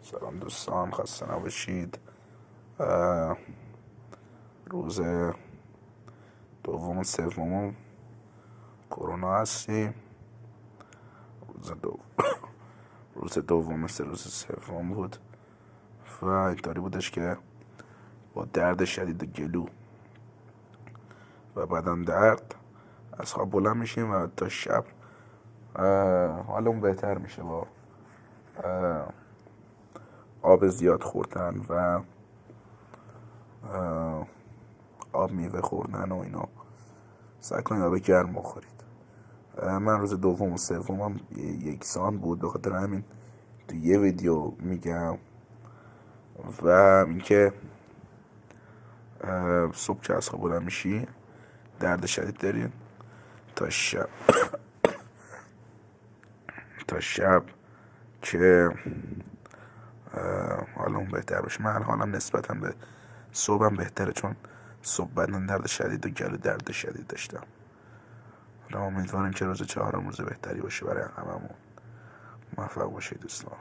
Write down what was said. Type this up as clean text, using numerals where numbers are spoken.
سلام دوستان، خسته نباشید. روز دوم سوم کرونا هستیم. روز دوم روز سوم بود و اینطوری بودش که با درد شدید گلو و بدن درد از خواب بلند میشیم و تا شب حالمون بهتر میشه با آب زیاد خوردن و آب میوه خوردن و اینا. سعی کنید آب گرم بخورید. من روز دوم و سومم یکسان بود، به خاطر همین تو یه ویدیو میگم. و اینکه صبح که از خواب بلند میشی درد شدید دارین تا شب که حالمون بهتر بشه. من حالم نسبتا به صبحم بهتره، چون صبح بدن درد شدید و گلو درد شدید داشتم. امیدوارم که روز چهارم روز بهتری باشه برای هممون. موفق باشید دوستان.